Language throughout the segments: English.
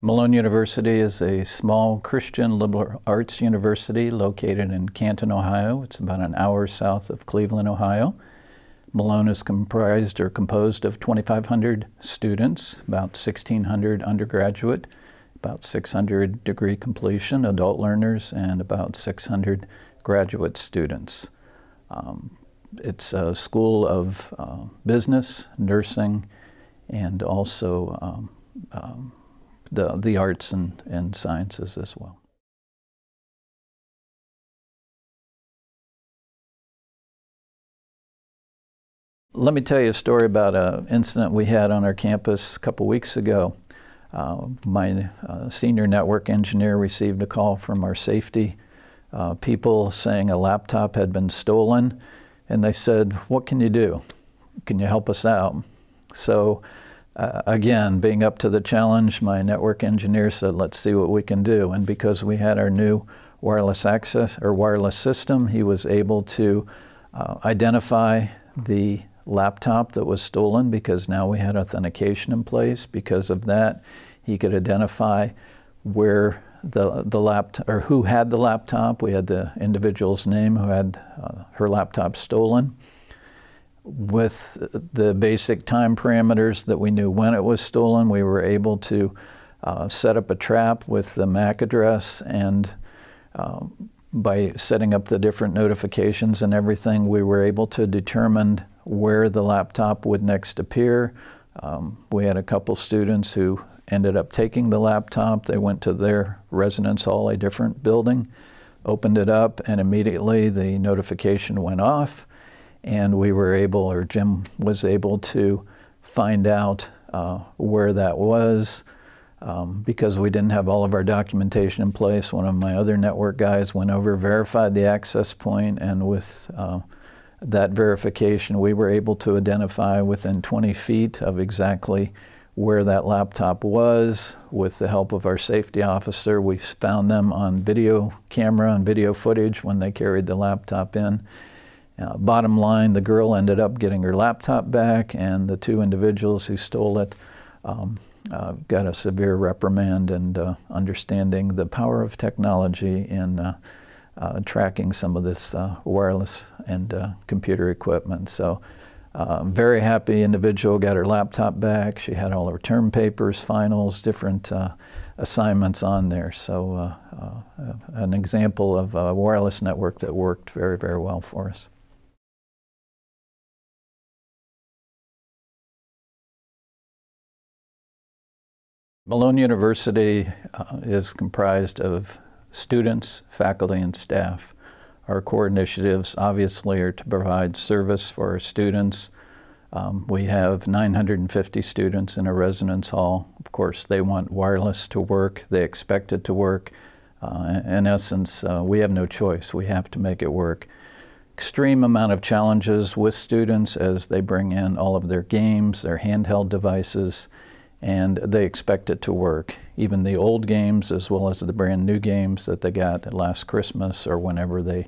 Malone University is a small Christian liberal arts university located in Canton, Ohio. It's about an hour south of Cleveland, Ohio. Malone is composed of 2,500 students, about 1,600 undergraduate, about 600 degree completion adult learners, and about 600 graduate students. It's a school of business, nursing, and also the arts and sciences as well. Let me tell you a story about an incident we had on our campus a couple weeks ago. My senior network engineer received a call from our safety people saying a laptop had been stolen, and they said, "What can you do? Can you help us out?" So again, being up to the challenge, my network engineer said, "Let's see what we can do." And because we had our new wireless access or wireless system, he was able to identify the laptop that was stolen, because now we had authentication in place. Because of that, he could identify where the laptop, or who had the laptop. We had the individual's name who had her laptop stolen. With the basic time parameters that we knew when it was stolen, we were able to set up a trap with the MAC address, and by setting up the different notifications and everything, we were able to determine where the laptop would next appear. We had a couple students who ended up taking the laptop. They went to their residence hall, a different building, opened it up, and immediately the notification went off. And we were able, or Jim was able to find out where that was. Because we didn't have all of our documentation in place, one of my other network guys went over, verified the access point, and with that verification, we were able to identify within 20 feet of exactly where that laptop was. With the help of our safety officer, we found them on video camera and video footage when they carried the laptop in. Bottom line, the girl ended up getting her laptop back, and the two individuals who stole it got a severe reprimand, and understanding the power of technology in tracking some of this wireless and computer equipment. So very happy individual, got her laptop back. She had all her term papers, finals, different assignments on there. So an example of a wireless network that worked very, very well for us. Malone University is comprised of students, faculty, and staff. Our core initiatives obviously are to provide service for our students. We have 950 students in a residence hall. Of course, they want wireless to work. They expect it to work. In essence, we have no choice. We have to make it work. Extreme amount of challenges with students as they bring in all of their games, their handheld devices, and they expect it to work. Even the old games as well as the brand new games that they got last Christmas or whenever they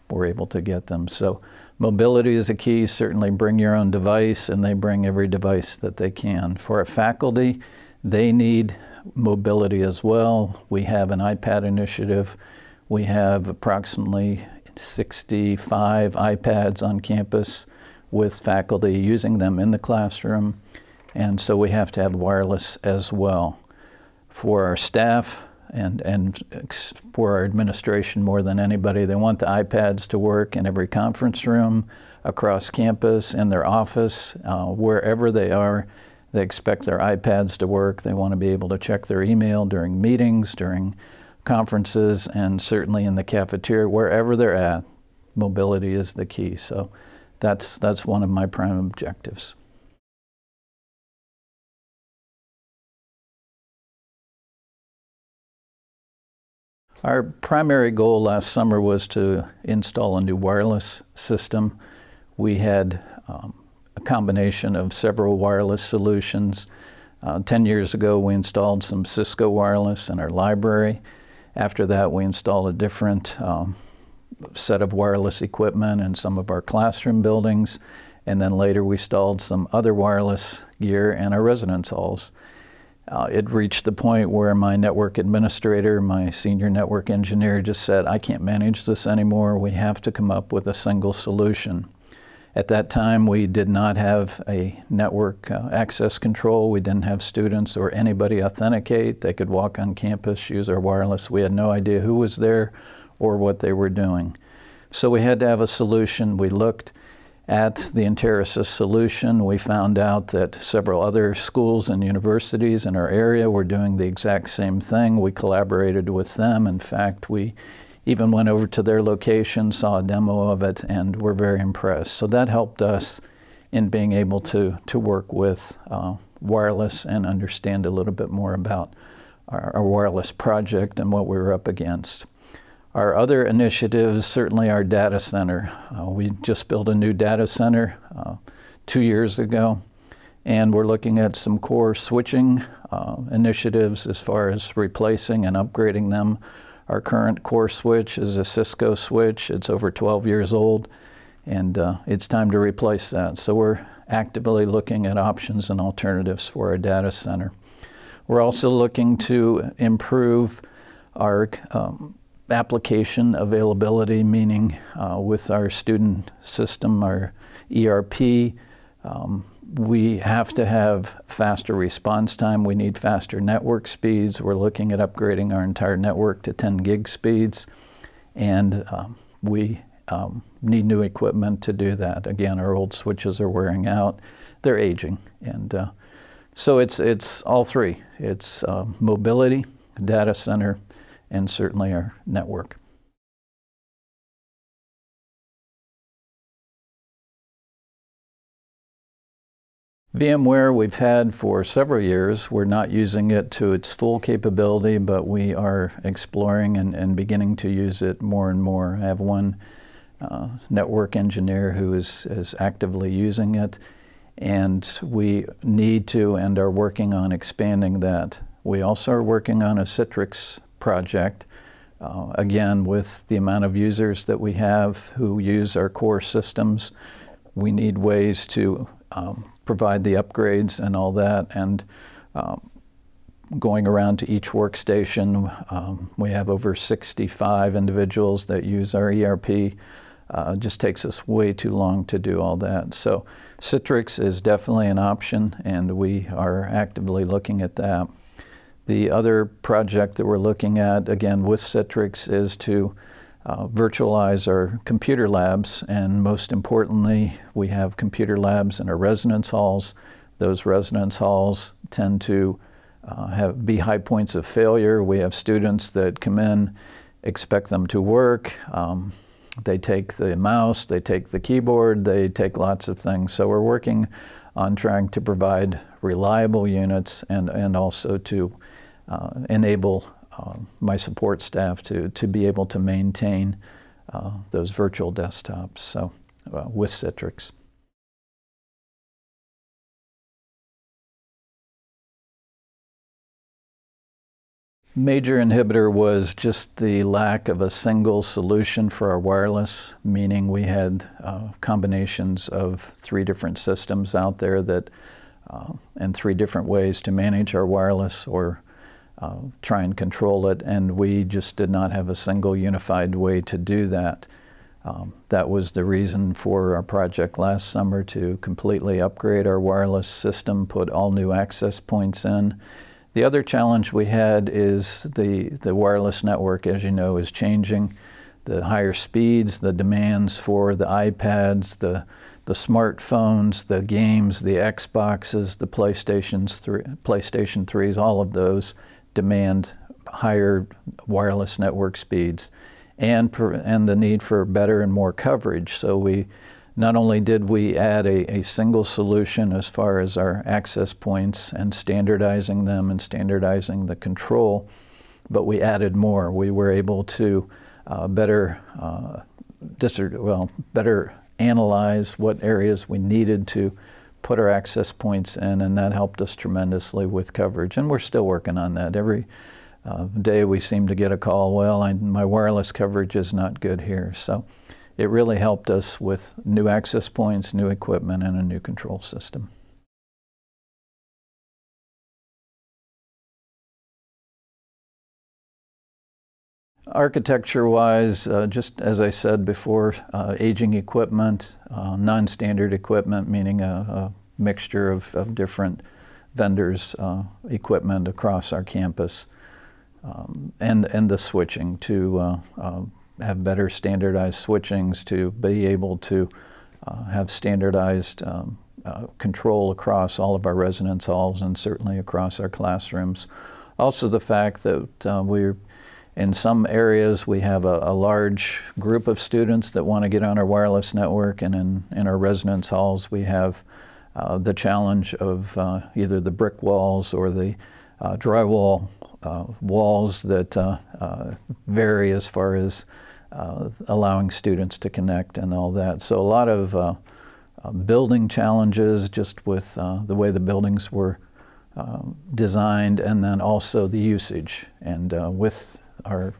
were able to get them. So mobility is a key. Certainly bring your own device, and they bring every device that they can. For our faculty, they need mobility as well. We have an iPad initiative. We have approximately 65 iPads on campus with faculty using them in the classroom. And so we have to have wireless as well. For our staff and for our administration more than anybody, they want the iPads to work in every conference room, across campus, in their office, wherever they are. They expect their iPads to work. They want to be able to check their email during meetings, during conferences, and certainly in the cafeteria, wherever they're at. Mobility is the key. So that's one of my prime objectives. Our primary goal last summer was to install a new wireless system. We had a combination of several wireless solutions. 10 years ago, we installed some Cisco wireless in our library. After that, we installed a different set of wireless equipment in some of our classroom buildings. And then later, we installed some other wireless gear in our residence halls. It reached the point where my network administrator, my senior network engineer, just said, I can't manage this anymore. We have to come up with a single solution. At that time, we did not have a network access control. We didn't have students or anybody authenticate. They could walk on campus, use our wireless. We had no idea who was there or what they were doing. So we had to have a solution. We looked at the Enterasys solution. We found out that several other schools and universities in our area were doing the exact same thing. We collaborated with them. In fact, we even went over to their location, saw a demo of it, and were very impressed. So that helped us in being able to work with wireless and understand a little bit more about our wireless project and what we were up against. Our other initiatives, certainly our data center. We just built a new data center 2 years ago, and we're looking at some core switching initiatives as far as replacing and upgrading them. Our current core switch is a Cisco switch. It's over 12 years old, and it's time to replace that. So we're actively looking at options and alternatives for our data center. We're also looking to improve our application availability, meaning with our student system, our ERP, we have to have faster response time. We need faster network speeds. We're looking at upgrading our entire network to 10 gig speeds, and we need new equipment to do that. Again, our old switches are wearing out. They're aging, and so it's all three. It's mobility, data center, and certainly our network. VMware we've had for several years. We're not using it to its full capability, but we are exploring and beginning to use it more and more. I have one network engineer who is actively using it, and we need to and are working on expanding that. We also are working on a Citrix project. Again, with the amount of users that we have who use our core systems, we need ways to provide the upgrades and all that, and going around to each workstation. We have over 65 individuals that use our ERP. Just takes us way too long to do all that. So Citrix is definitely an option, and we are actively looking at that. The other project that we're looking at, again with Citrix, is to virtualize our computer labs, and most importantly, we have computer labs in our residence halls. Those residence halls tend to be high points of failure. We have students that come in, expect them to work. They take the mouse, they take the keyboard, they take lots of things. So we're working on trying to provide reliable units and also to enable my support staff to be able to maintain those virtual desktops, so with Citrix. Major inhibitor was just the lack of a single solution for our wireless, meaning we had combinations of 3 different systems out there that and 3 different ways to manage our wireless or try and control it, and we just did not have a single unified way to do that. That was the reason for our project last summer to completely upgrade our wireless system, put all new access points in. The other challenge we had is the wireless network, as you know, is changing. The higher speeds, the demands for the iPads, the smartphones, the games, the Xboxes, the PlayStation 3s, all of those demand higher wireless network speeds and the need for better and more coverage. So we not only did we add a single solution as far as our access points and standardizing them and standardizing the control, but we added more. We were able to better analyze what areas we needed to put our access points in, and that helped us tremendously with coverage. And we're still working on that. Every day we seem to get a call, well, my wireless coverage is not good here. So it really helped us with new access points, new equipment, and a new control system. Architecture-wise, just as I said before, aging equipment, non-standard equipment, meaning a mixture of different vendors' equipment across our campus, and the switching to have better standardized switchings, to be able to have standardized control across all of our residence halls and certainly across our classrooms. Also the fact that in some areas we have a large group of students that want to get on our wireless network, and in our residence halls we have the challenge of either the brick walls or the drywall walls that vary as far as allowing students to connect and all that. So a lot of building challenges just with the way the buildings were designed, and then also the usage. And with our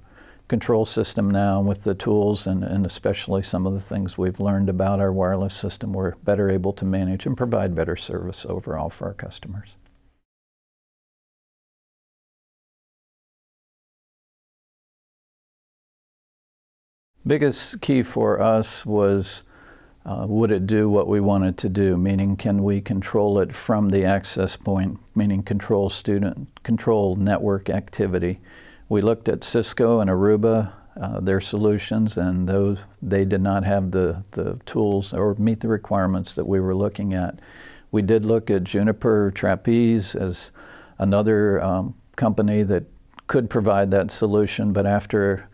control system now, with the tools and especially some of the things we've learned about our wireless system, we're better able to manage and provide better service overall for our customers. Biggest key for us was would it do what we wanted to do, meaning can we control it from the access point, meaning control network activity. We looked at Cisco and Aruba, their solutions, and they did not have the tools or meet the requirements that we were looking at. We did look at Juniper Trapeze as another company that could provide that solution, but after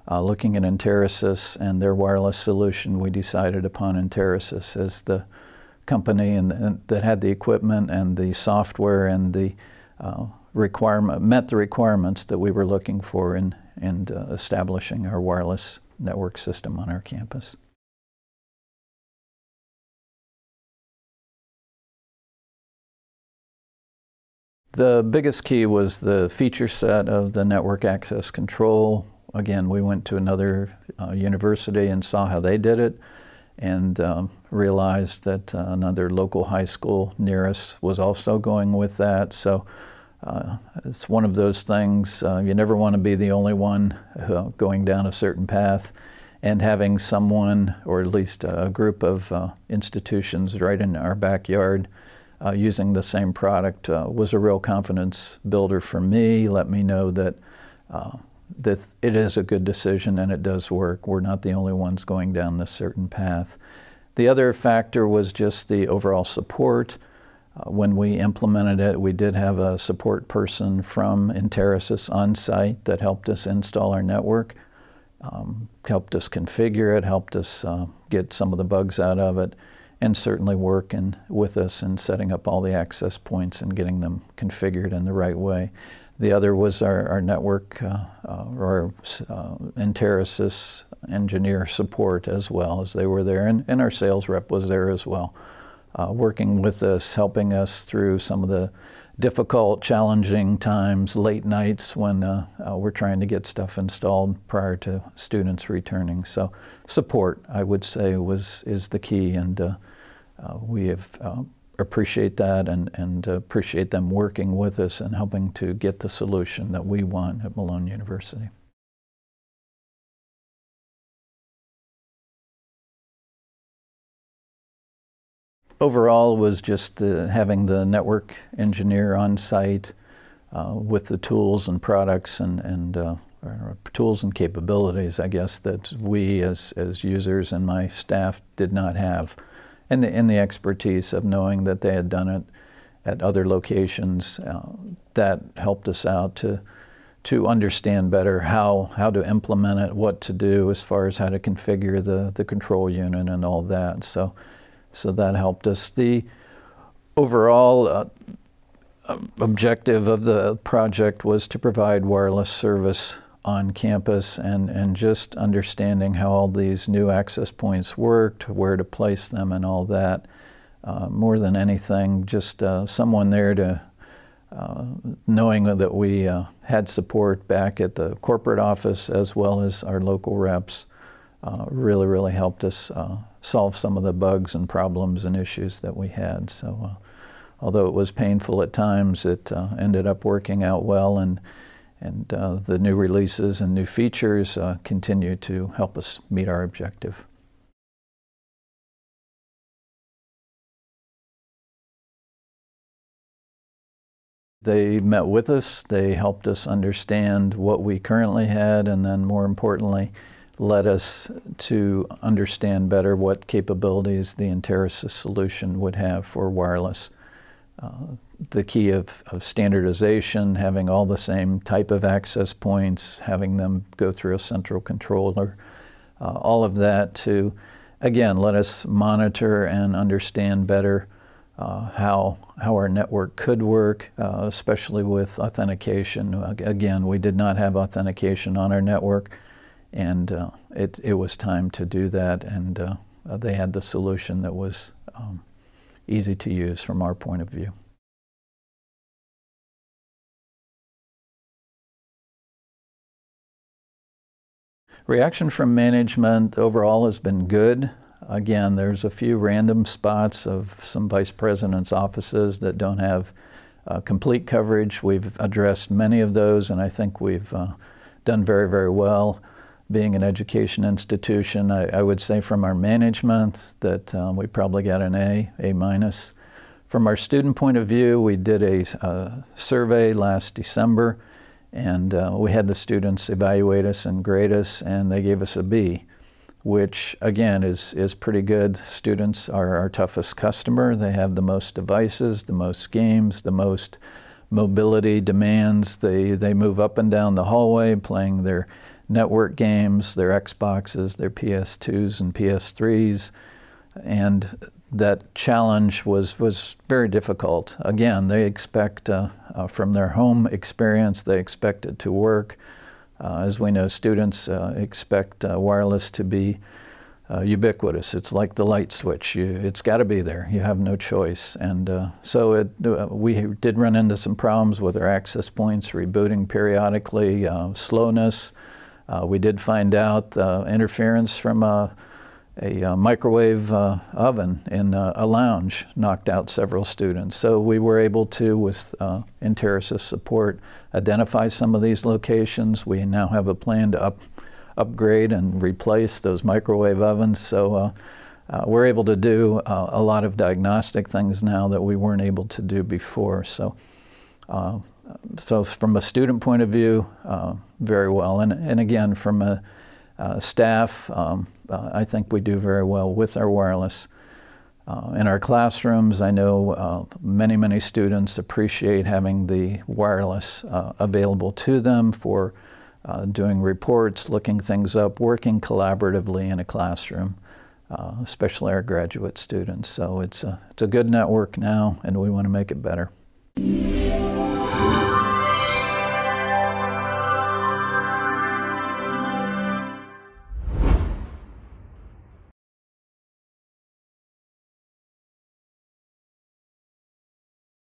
looking at Enterasys and their wireless solution, we decided upon Enterasys as the company that had the equipment and the software and the met the requirements that we were looking for in establishing our wireless network system on our campus. The biggest key was the feature set of the network access control. Again, we went to another university and saw how they did it, and realized that another local high school near us was also going with that. So it's one of those things, you never want to be the only one going down a certain path, and having someone, or at least a group of institutions right in our backyard using the same product was a real confidence builder for me. Let me know that it is a good decision and it does work. We're not the only ones going down this certain path. The other factor was just the overall support. When we implemented it, we did have a support person from Enterasys on site that helped us install our network, helped us configure it, helped us get some of the bugs out of it, and certainly working with us in setting up all the access points and getting them configured in the right way. The other was our network, or Enterasys engineer support as well, as they were there, and our sales rep was there as well, working with us, helping us through some of the difficult, challenging times, late nights when we're trying to get stuff installed prior to students returning. So support, I would say, is the key, and we have appreciate that and appreciate them working with us and helping to get the solution that we want at Malone University. Overall was just having the network engineer on site with the tools and products and tools and capabilities, I guess, that we as users and my staff did not have. And the expertise of knowing that they had done it at other locations, that helped us out to understand better how to implement it, what to do as far as how to configure the control unit and all that. So that helped us. The overall objective of the project was to provide wireless service on campus, and just understanding how all these new access points worked, where to place them and all that. More than anything, just someone there to knowing that we had support back at the corporate office as well as our local reps really helped us solve some of the bugs and problems and issues that we had. So although it was painful at times, it ended up working out well, and And the new releases and new features continue to help us meet our objective. They met with us, they helped us understand what we currently had, and then more importantly, led us to understand better what capabilities the Enterasys solution would have for wireless. The key of standardization, having all the same type of access points, having them go through a central controller, all of that to, again, let us monitor and understand better how our network could work, especially with authentication. Again, we did not have authentication on our network, and it was time to do that, and they had the solution that was easy to use from our point of view. Reaction from management overall has been good. Again, there's a few random spots of some vice presidents' offices that don't have complete coverage. We've addressed many of those, and I think we've done very, very well. Being an education institution, I would say from our management that we probably got an A minus. From our student point of view, we did a survey last December, and we had the students evaluate us and grade us, and they gave us a B, which again is pretty good. Students are our toughest customer. They have the most devices, the most games, the most mobility demands. They move up and down the hallway playing their network games, their Xboxes, their PS2s and PS3s, and that challenge was very difficult. Again, they expect from their home experience, they expect it to work. As we know, students expect wireless to be ubiquitous. It's like the light switch. It's got to be there. You have no choice. And so we did run into some problems with our access points, rebooting periodically, slowness. We did find out interference from a microwave oven in a lounge knocked out several students. So we were able to, with Enterasys support, identify some of these locations. We now have a plan to upgrade and replace those microwave ovens. So we're able to do a lot of diagnostic things now that we weren't able to do before. So from a student point of view, very well. And again, from a staff, I think we do very well with our wireless. In our classrooms, I know many students appreciate having the wireless available to them for doing reports, looking things up, working collaboratively in a classroom, especially our graduate students. So it's a good network now, and we want to make it better.